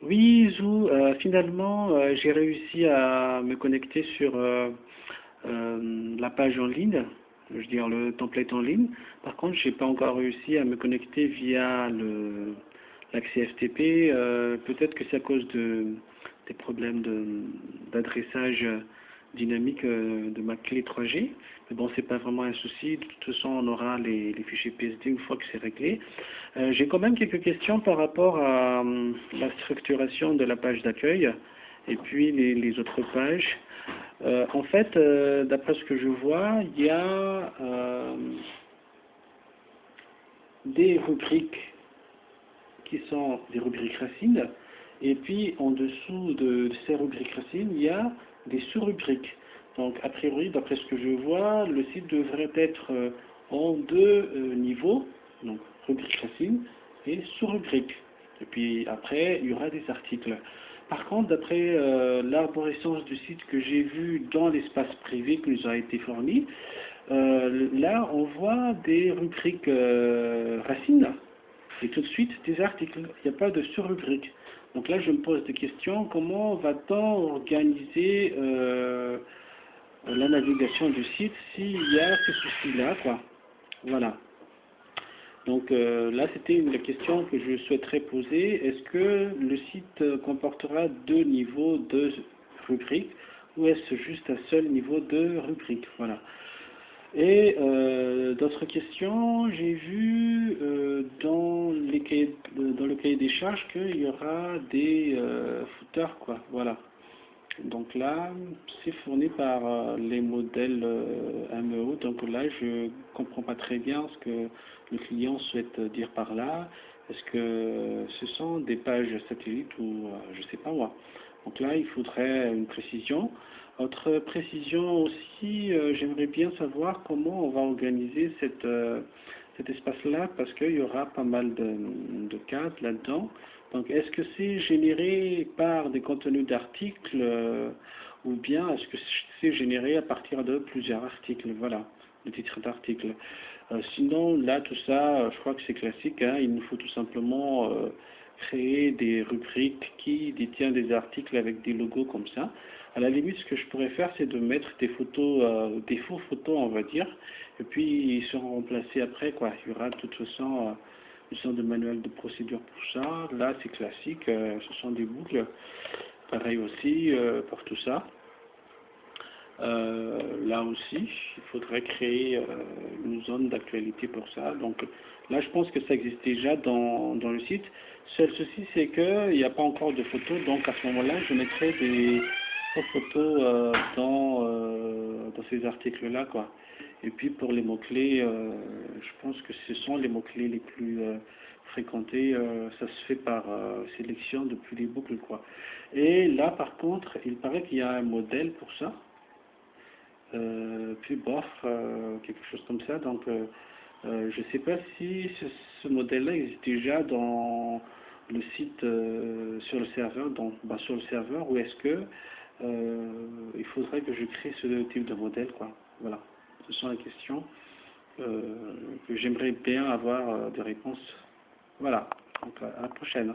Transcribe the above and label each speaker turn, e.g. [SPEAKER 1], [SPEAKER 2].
[SPEAKER 1] Oui, Zou, finalement, j'ai réussi à me connecter sur la page en ligne, je veux dire le template en ligne. Par contre, j'ai pas encore réussi à me connecter via l'accès FTP. Peut-être que c'est à cause des problèmes d'adressage dynamique de ma clé 3G. Mais bon, c'est pas vraiment un souci. De toute façon, on aura les fichiers PSD une fois que c'est réglé. J'ai quand même quelques questions par rapport à la structuration de la page d'accueil et puis les autres pages. En fait, d'après ce que je vois, il y a des rubriques qui sont des rubriques racines, et puis en dessous de ces rubriques racines, il y a des sous-rubriques. Donc, a priori, d'après ce que je vois, le site devrait être en deux niveaux, donc rubrique racine et sous-rubrique. Et puis après, il y aura des articles. Par contre, d'après l'arborescence du site que j'ai vu dans l'espace privé qui nous a été fourni, là, on voit des rubriques racines et tout de suite des articles. Il n'y a pas de sous-rubrique. Donc là, je me pose des questions. Comment va-t-on organiser la navigation du site s'il y a ce souci-là, quoi. Voilà. Donc là, c'était la question que je souhaiterais poser. Est-ce que le site comportera deux niveaux de rubriques ou est-ce juste un seul niveau de rubrique? Voilà. Et d'autres questions, j'ai vu dans le cahier des charges qu'il y aura des footers, quoi. Voilà. Donc là, c'est fourni par les modèles MEO. Donc là, je comprends pas très bien ce que le client souhaite dire par là. Est-ce que ce sont des pages satellites ou je sais pas moi. Donc là, il faudrait une précision. Autre précision aussi, j'aimerais bien savoir comment on va organiser cet espace-là parce qu'il y aura pas mal de cadres là-dedans. Donc, est-ce que c'est généré par des contenus d'articles ou bien est-ce que c'est généré à partir de plusieurs articles? Voilà, le titre d'article. Sinon, là, tout ça, je crois que c'est classique, hein. Il nous faut tout simplement créer des rubriques qui détiennent des articles avec des logos comme ça. À la limite, ce que je pourrais faire, c'est de mettre des photos, des faux photos, on va dire, et puis ils seront remplacés après, quoi. Il y aura de toute façon une sorte de manuel de procédure pour ça. Là, c'est classique, ce sont des boucles. Pareil aussi pour tout ça. Là aussi, il faudrait créer une zone d'actualité pour ça. Donc là, je pense que ça existe déjà dans le site. Seul souci, c'est qu'il n'y a pas encore de photos. Donc à ce moment-là, je mettrai des photos dans ces articles-là, quoi. Et puis pour les mots-clés, je pense que ce sont les mots-clés les plus fréquentés. Ça se fait par sélection depuis les boucles, quoi. Et là, par contre, il paraît qu'il y a un modèle pour ça. Puis bof, quelque chose comme ça. Donc, je ne sais pas si ce modèle-là existe déjà dans le site sur le serveur, donc sur le serveur, ou est-ce que il faudrait que je crée ce type de modèle, quoi. Voilà, ce sont les questions que j'aimerais bien avoir des réponses. Voilà, donc à la prochaine.